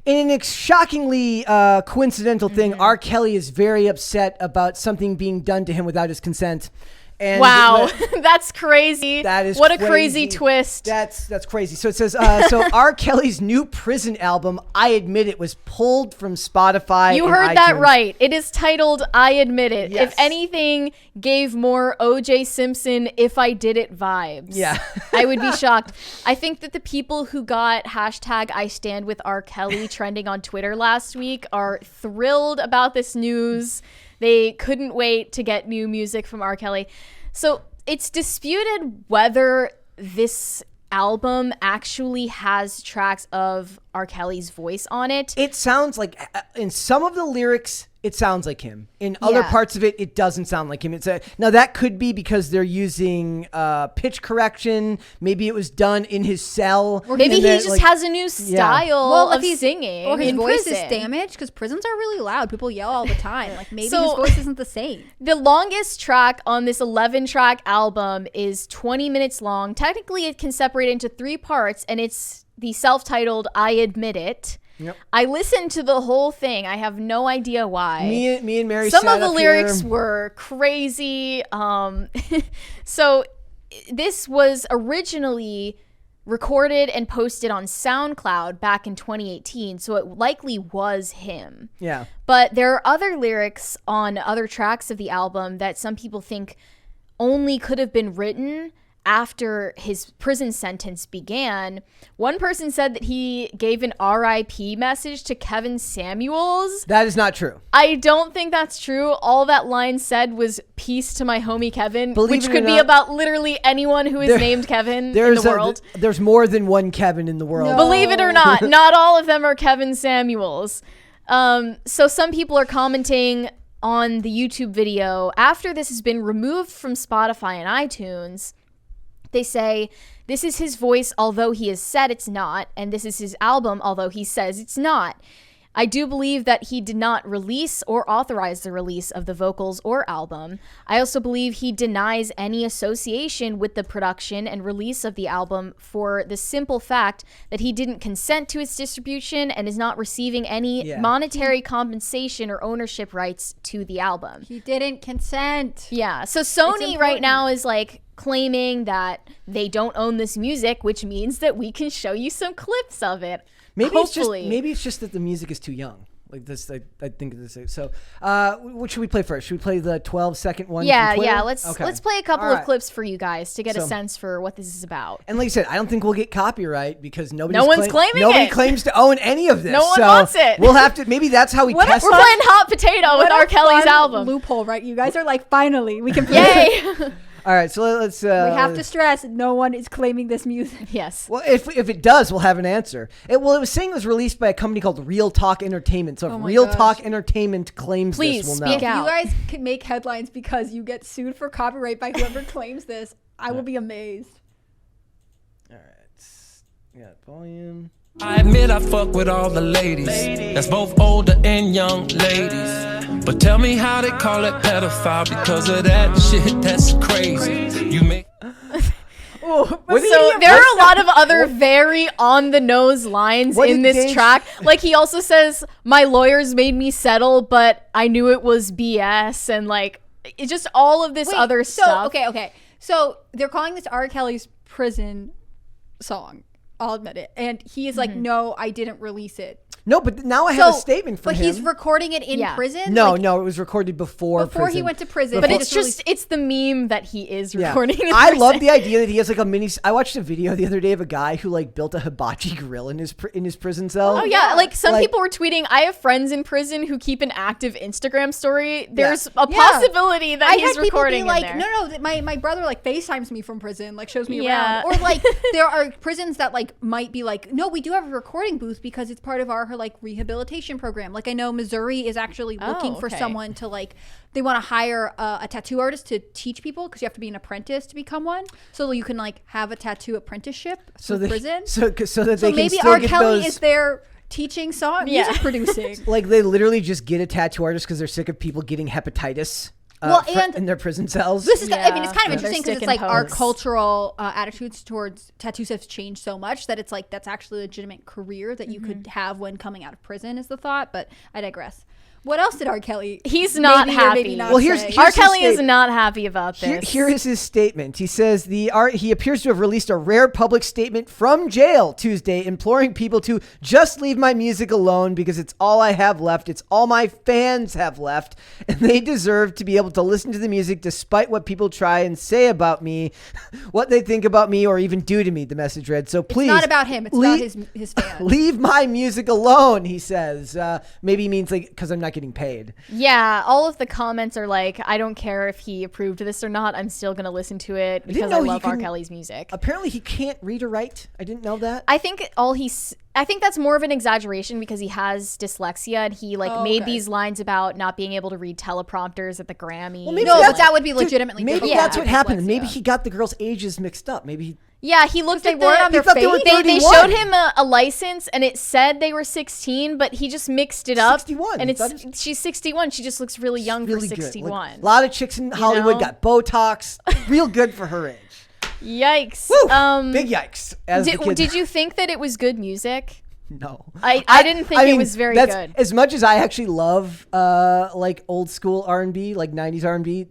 In an shockingly coincidental thing, R. Kelly is very upset about something being done to him without his consent. And wow, that's crazy. That is what crazy. A crazy twist. That's crazy. So it says, so R. Kelly's new prison album, I Admit It, was pulled from Spotify. You heard that right. It is titled I Admit It. Yes. If anything gave more O.J. Simpson If I Did It vibes. Yeah. I would be shocked. I think that the people who got hashtag I Stand With R. Kelly trending on Twitter last week are thrilled about this news. They couldn't wait to get new music from R. Kelly. So it's disputed whether this album actually has tracks of R. Kelly's voice on it. It sounds like, in some of the lyrics, it sounds like him. In other parts of it, it doesn't sound like him. Now that could be because they're using pitch correction. Maybe it was done in his cell. Or maybe he just has a new style of singing. Or his voice prison. is damaged because prisons are really loud. People yell all the time. Like maybe his voice isn't the same. The longest track on this 11-track album is 20 minutes long. Technically, it can separate into 3 parts, and it's the self-titled I Admit It. Yep. I listened to the whole thing. I have no idea why. Me and Mary. Some of the lyrics were crazy. So this was originally recorded and posted on SoundCloud back in 2018. So it likely was him. Yeah. But there are other lyrics on other tracks of the album that some people think only could have been written after his prison sentence began. One person said that he gave an RIP message to Kevin Samuels. That is not true. I don't think that's true. All that line said was peace to my homie Kevin, which could be about literally anyone who is named Kevin in the world. There's more than one Kevin in the world. No. Believe it or not, not all of them are Kevin Samuels. So some people are commenting on the YouTube video after this has been removed from Spotify and iTunes. They say, this is his voice, although he has said it's not, and this is his album, although he says it's not. I do believe that he did not release or authorize the release of the vocals or album. I also believe he denies any association with the production and release of the album for the simple fact that he didn't consent to its distribution and is not receiving any monetary compensation or ownership rights to the album. He didn't consent. Yeah, so Sony right now is like claiming that they don't own this music, which means that we can show you some clips of it. Maybe Hopefully. it's just that the music is too young. Like this, I think of this. So, what should we play first? Should we play the 12-second one? Yeah. Let's Play a couple of clips for you guys to get a sense for what this is about. And like you said, I don't think we'll get copyright because nobody claims to own any of this. No one wants it. We'll have to. Maybe that's how we test. We're playing hot potato with R. Kelly's album. Loophole, right? You guys are like, finally, we can play. Yay! All right, so let's. We have to stress, no one is claiming this music. Yes. Well, if it does, we'll have an answer. It was saying it was released by a company called Real Talk Entertainment. So if Real Talk Entertainment claims this, we'll know. Speak out. If you guys can make headlines because you get sued for copyright by whoever claims this, I will be amazed. All right. Yeah, volume. I admit I fuck with all the ladies. That's both older and young ladies. But tell me how they call it pedophile because of that shit, that's crazy. You make So there are a lot of other very on the nose lines in this track. Like he also says, my lawyers made me settle, but I knew it was BS, and like it's just all of this other stuff. Okay. So they're calling this R. Kelly's prison song. I'll admit it. And he is like, no, I didn't release it. No, but now I have a statement from him. But he's recording it in prison? No, it was recorded before prison. He went to prison. But it's the meme that he is recording in I prison. love the idea that he has like a mini. I watched a video the other day of a guy who like built a hibachi grill in his prison cell. Oh yeah, like some people were tweeting, I have friends in prison who keep an active Instagram story. There's a possibility that he's recording like, in there. No, my brother like FaceTimes me from prison, like shows me around. Or like there are prisons that like might be like, no, we do have a recording booth because it's part of our like rehabilitation program. Like I know Missouri is actually looking for someone to like, they want to hire a tattoo artist to teach people because you have to be an apprentice to become one. So you can like have a tattoo apprenticeship through prison. So that they can maybe still R. get Kelly those, is there teaching music producing. Like they literally just get a tattoo artist because they're sick of people getting hepatitis. in their prison cells. This is, I mean, it's kind of interesting because it's like pokes. our cultural attitudes towards tattoos have changed so much that it's like that's actually a legitimate career that you could have when coming out of prison is the thought. But I digress. What else did R. Kelly? He's not happy. Not here's R. Kelly is not happy about this. Here is his statement. He says he appears to have released a rare public statement from jail Tuesday, imploring people to just leave my music alone because it's all I have left. It's all my fans have left, and they deserve to be able to listen to the music despite what people try and say about me, what they think about me, or even do to me. The message read. So please, it's not about him. It's about his fans. Leave my music alone. He says. Maybe he means like because I'm not getting paid. Yeah, all of the comments are like, I don't care if he approved this or not. I'm still going to listen to it because I love R. Kelly's music. Apparently he can't read or write. I didn't know that. I think that's more of an exaggeration because he has dyslexia and he made these lines about not being able to read teleprompters at the Grammy. Well, but that would be legitimately maybe that's what happened. Maybe he got the girls' ages mixed up. Maybe he looked at on their face. They showed him a license and it said they were 16, but he just mixed it up. 61. And she's 61. She just looks really young for 61. Like, a lot of chicks in Hollywood got Botox. Real good for her age. Yikes. Woo! Big yikes. Did you think that it was good music? No, I didn't think it was very good. As much as I actually love like old school R&B, like 90s R&B,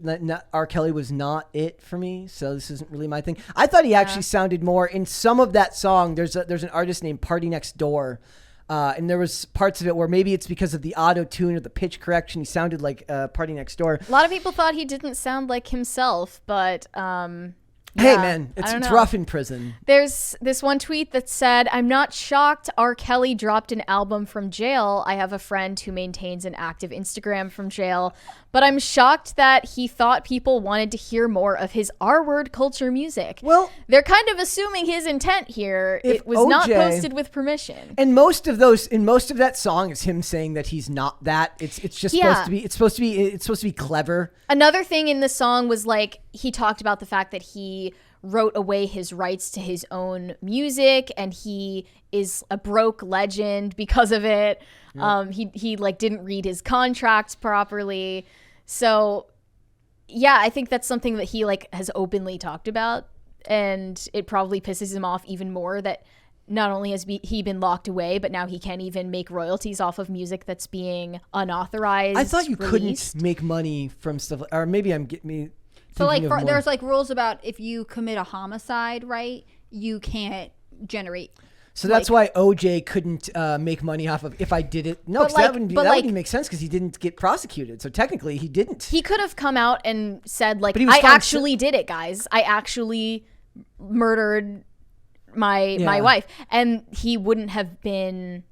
R. Kelly was not it for me. So this isn't really my thing. I thought he actually sounded more in some of that song. There's an artist named Party Next Door. And there was parts of it where maybe it's because of the auto tune or the pitch correction. He sounded like Party Next Door. A lot of people thought he didn't sound like himself, but hey man, it's rough in prison. There's this one tweet that said, I'm not shocked R. Kelly dropped an album from jail. I have a friend who maintains an active Instagram from jail, but I'm shocked that he thought people wanted to hear more of his R-word culture music. Well, they're kind of assuming his intent here. It was not posted with permission. And most of that song is him saying that he's not that. It's just supposed to be clever. Another thing in the song was like he talked about the fact that he wrote away his rights to his own music and he is a broke legend because of it. He like didn't read his contracts properly. So yeah, I think that's something that he like has openly talked about, and it probably pisses him off even more that not only has he been locked away, but now he can't even make royalties off of music that's being unauthorized. I thought you couldn't make money from stuff, or maybe I'm getting me. So like there's like rules about if you commit a homicide, right? You can't generate. So that's why OJ couldn't make money off of If I Did It. No, that wouldn't make sense because he didn't get prosecuted. So technically he didn't. He could have come out and said like, I actually did it, guys. I actually murdered my wife. And he wouldn't have been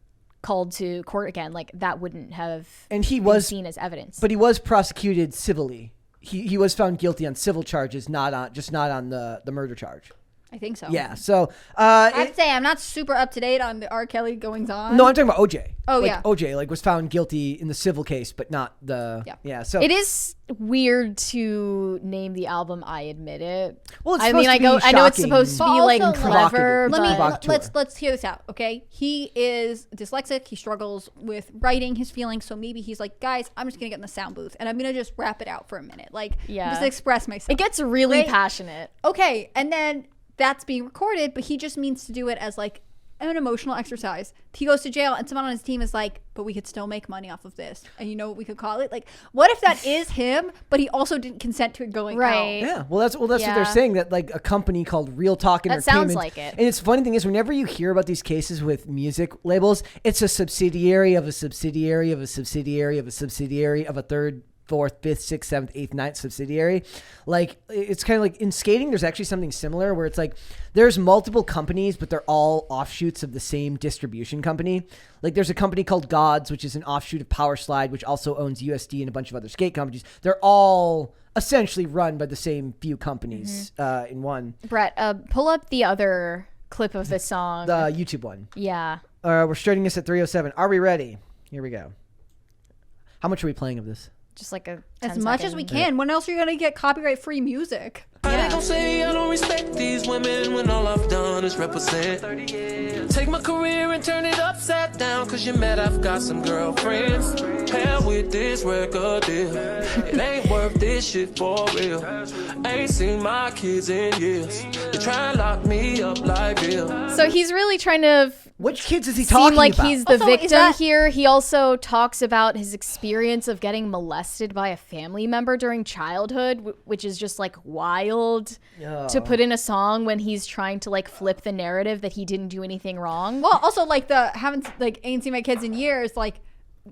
called to court again. Like that wouldn't have been seen as evidence. But he was prosecuted civilly. He was found guilty on civil charges, not on the murder charge. I think so. Yeah. So I have to say I'm not super up to date on the R. Kelly goings on. No, I'm talking about OJ. Oh like, yeah. OJ was found guilty in the civil case, but not the So it is weird to name the album I Admit It. Well, I know it's supposed to be like clever. Let's hear this out, okay? He is dyslexic. He struggles with writing his feelings, so maybe he's like, guys, I'm just gonna get in the sound booth and I'm gonna just rap it out for a minute, just express myself. It gets really passionate. Okay, and then that's being recorded, but he just means to do it as like an emotional exercise. He goes to jail and someone on his team is like, but we could still make money off of this. And you know what we could call it? Like, what if that is him, but he also didn't consent to it going out? Yeah. Well, that's what they're saying, that like a company called Real Talk Entertainment. That sounds like it. And it's funny thing is whenever you hear about these cases with music labels, it's a subsidiary of a subsidiary of a subsidiary of a subsidiary of a third, fourth, fifth, sixth, seventh, eighth, ninth subsidiary. Like it's kind of like in skating, there's actually something similar where it's like there's multiple companies, but they're all offshoots of the same distribution company. Like there's a company called Gods, which is an offshoot of Power Slide, which also owns USD and a bunch of other skate companies. They're all essentially run by the same few companies in one. Brett, pull up the other clip of the song. The YouTube one. Yeah. We're starting this at 3:07. Are we ready? Here we go. How much are we playing of this? Just like a as much as we can. When else are you gonna get copyright-free music? I ain't gon' say I don't respect these women when all I've done is represent. Take my career and turn it upside down, cause you're mad I've got some girlfriends. Hell with this record deal. It ain't worth this shit for real. Ain't seen my kids in years. They try and lock me up like Bill. So he's really trying to which kids is he talking seem like about? he's the Also, victim here. He also talks about his experience of getting molested by a family member during childhood, which is just like wild to put in a song when he's trying to like flip the narrative that he didn't do anything wrong. Well, also like ain't seen my kids in years. Like,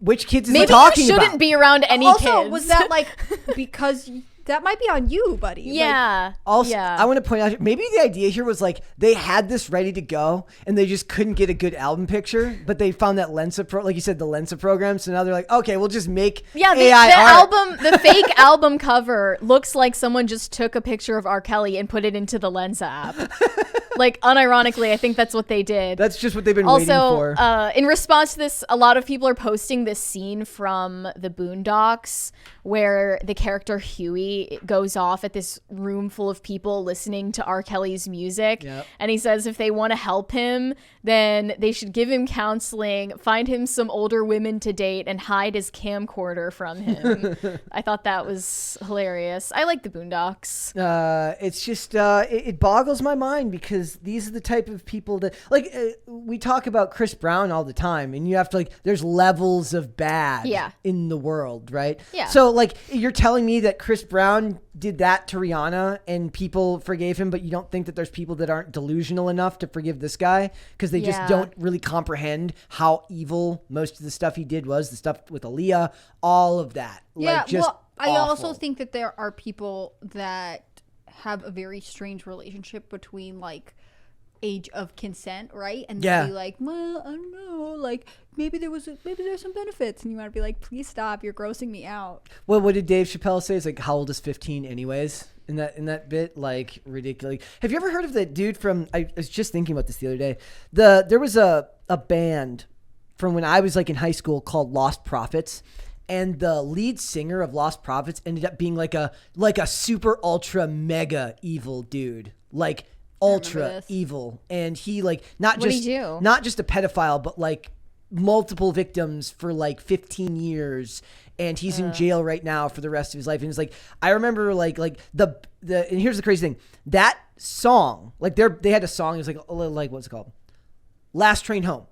which kids is maybe he talking about? you shouldn't be around any also, kids. was that like because that might be on you, buddy? Yeah. Like, also, yeah. I want to point out, maybe the idea here was like they had this ready to go and they just couldn't get a good album picture, but they found that Lensa like you said, the Lensa program. So now they're like, okay, we'll just make AI art. The fake album cover looks like someone just took a picture of R. Kelly and put it into the Lensa app. Like, unironically, I think that's what they did. That's just what they've been waiting for. In response to this, a lot of people are posting this scene from the Boondocks where the character Huey goes off at this room full of people listening to R. Kelly's music. Yep. And he says if they want to help him, then they should give him counseling, find him some older women to date, and hide his camcorder from him. I thought that was hilarious. I like the Boondocks. It's just, it boggles my mind because these are the type of people that, like, we talk about Chris Brown all the time, and you have to, like, there's levels of bad in the world, right? Yeah. So, like, you're telling me that Chris Brown did that to Rihanna and people forgave him, but you don't think that there's people that aren't delusional enough to forgive this guy because they just don't really comprehend how evil most of the stuff he did was, the stuff with Aaliyah, all of that. Yeah, like, just well, I awful. also think that there are people that have a very strange relationship between, like, age of consent, right? And they'll be like, well, I don't know, like maybe there's some benefits, and you want to be like, please stop, you're grossing me out. Well, what did Dave Chappelle say? It's like, how old is 15 anyways? In that bit, like, ridiculous. Have you ever heard of that dude from? I was just thinking about this the other day. There was a band from when I was like in high school called Lost Prophets. And the lead singer of Lost Prophets ended up being like a super ultra mega evil dude, like ultra evil. And he like not just a pedophile, but like multiple victims for like 15 years. And he's in jail right now for the rest of his life. And it's like, I remember like the and here's the crazy thing, that song, like they had a song, it was like what's it called? Last Train Home.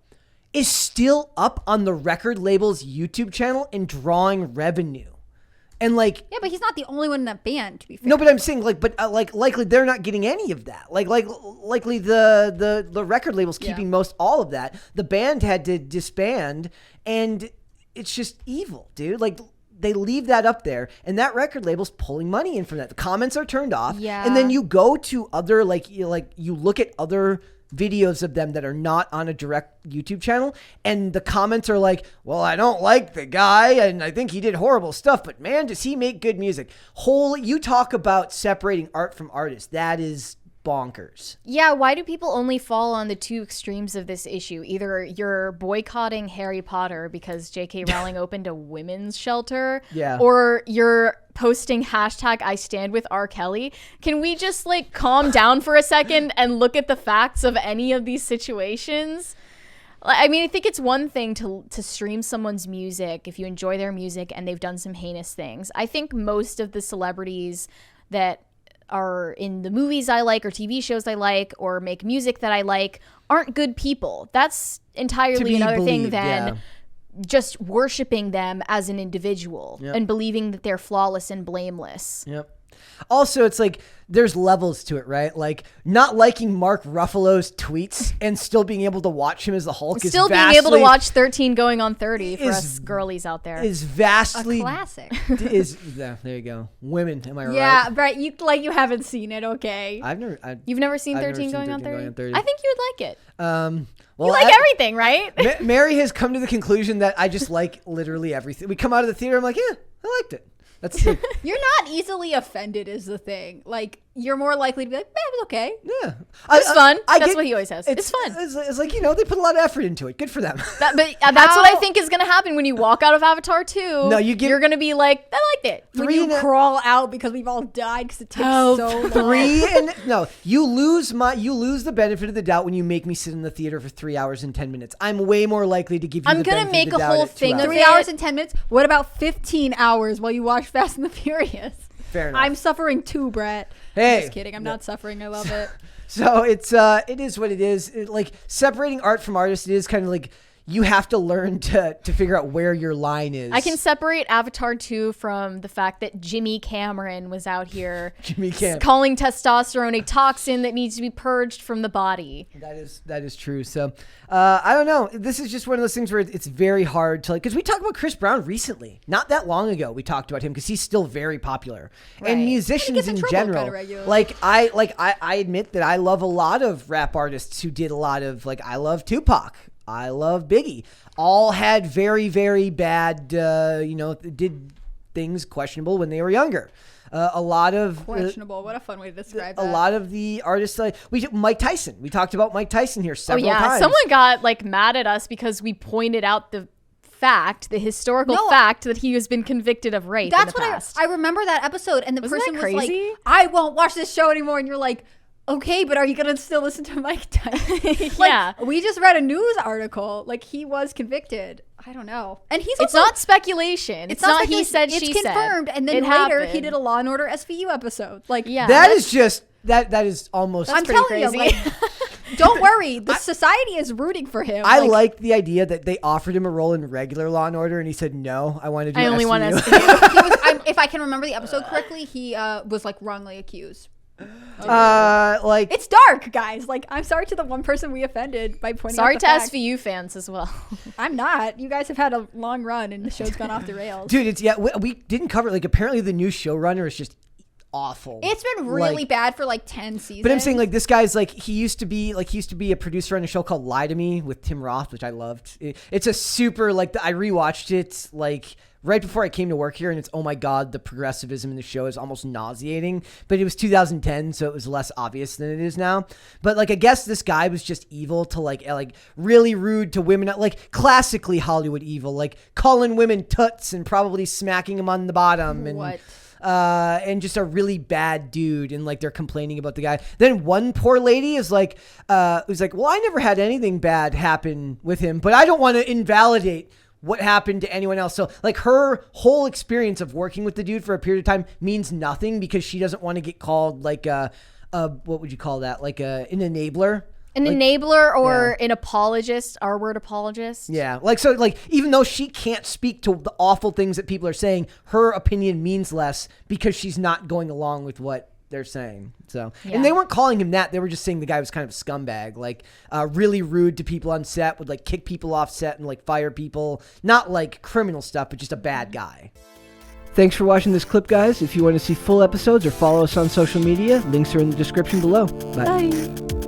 Is still up on the record label's YouTube channel and drawing revenue. And like, yeah, but he's not the only one in that band, to be fair. No, but I'm saying like, likely they're not getting any of that. Likely the record label's keeping most all of that. The band had to disband, and it's just evil, dude. Like, they leave that up there, and that record label's pulling money in from that. The comments are turned off, and then you go to other you look at other videos of them that are not on a direct YouTube channel, and the comments are like, well, I don't like the guy and I think he did horrible stuff, but man, does he make good music. You talk about separating art from artists. That is bonkers. Yeah, why do people only fall on the two extremes of this issue? Either you're boycotting Harry Potter because J.K. Rowling opened a women's shelter, or you're posting hashtag I stand with R. Kelly. Can we just like calm down for a second and look at the facts of any of these situations? I mean, I think it's one thing to stream someone's music if you enjoy their music and they've done some heinous things. I think most of the celebrities that are in the movies I like or TV shows I like or make music that I like aren't good people. That's entirely another thing than just worshiping them as an individual and believing that they're flawless and blameless. Yep. Also, it's like there's levels to it, right? Like not liking Mark Ruffalo's tweets and still being able to watch him as the Hulk still being able to watch 13 going on 30 for us girlies out there is vastly a classic. There you go. Women, am I right? Yeah, right. You haven't seen it, okay? You've never seen 13 going on 30? I think you would like it. Well, you like everything, right? Mary has come to the conclusion that I just like literally everything. We come out of the theater, I'm like, yeah, I liked it. That's You're not easily offended is the thing. Like, you're more likely to be like, it was okay. Yeah. It's fun. That's what he always says. It's fun. It's like, they put a lot of effort into it. Good for them. That's what I think is going to happen when you walk out of Avatar 2. No, you're going to be like, I liked it. When you crawl out because we've all died because it takes so long. You lose the benefit of the doubt when you make me sit in the theater for 3 hours and 10 minutes. I'm way more likely to give you the benefit of the doubt. I'm going to make a whole thing of 3 hours and 10 minutes? What about 15 hours while you watch Fast and the Furious? Fair enough. I'm suffering too, Brett. Hey. I'm just kidding. I'm not suffering. I love it. So it is what it is. Like separating art from artist, it is kind of like you have to learn to figure out where your line is. I can separate Avatar 2 from the fact that Jimmy Cameron was out here calling testosterone a toxin that needs to be purged from the body. That is true. So I don't know. This is just one of those things where it's very hard to because we talked about Chris Brown recently. Not that long ago we talked about him because he's still very popular. Right. And musicians in general. I admit that I love a lot of rap artists who did a lot of I love Tupac. I love Biggie. All had very, very bad, did things questionable when they were younger. A lot of questionable. What a fun way to describe that. A lot of the artists Mike Tyson. We talked about Mike Tyson here several times. Someone got mad at us because we pointed out the historical fact that he has been convicted of rape. That's in the past. I remember that episode, and the person was like, "I won't watch this show anymore," and you're like, okay, but are you going to still listen to Mike Tyson? Yeah. We just read a news article. He was convicted. I don't know. And he's also, it's not speculation. It's not he said, she said. It's confirmed. And then later, he did a Law & Order SVU episode. That is just, that is almost I'm telling crazy. You, don't worry. The society is rooting for him. I like the idea that they offered him a role in regular Law & Order, and he said, no, I want to do SVU. I only want SVU. If I can remember the episode correctly, he was wrongly accused. It's dark, guys. I'm sorry to the one person we offended by pointing out the fact. SVU fans as well. I'm not. You guys have had a long run and the show's gone off the rails. Dude, we didn't cover it. Apparently the new showrunner is just awful. It's been really bad for 10 seasons. But I'm saying this guy's he used to be a producer on a show called Lie to Me with Tim Roth, which I loved. It's a super I rewatched it right before I came to work here, and it's, oh my God, the progressivism in the show is almost nauseating. But it was 2010, so it was less obvious than it is now. But I guess this guy was just evil to really rude to women, classically Hollywood evil, calling women toots and probably smacking them on the bottom. And what? And just a really bad dude, and they're complaining about the guy. Then one poor lady is well, I never had anything bad happen with him, but I don't want to invalidate what happened to anyone else. So her whole experience of working with the dude for a period of time means nothing because she doesn't want to get called what would you call that? An enabler. An enabler or an apologist, our word apologist. Yeah. Even though she can't speak to the awful things that people are saying, her opinion means less because she's not going along with what they're saying. So, and they weren't calling him that. They were just saying the guy was kind of a scumbag, really rude to people on set, would kick people off set and fire people. Not criminal stuff, but just a bad guy. Thanks for watching this clip, guys. If you want to see full episodes or follow us on social media, links are in the description below. Bye.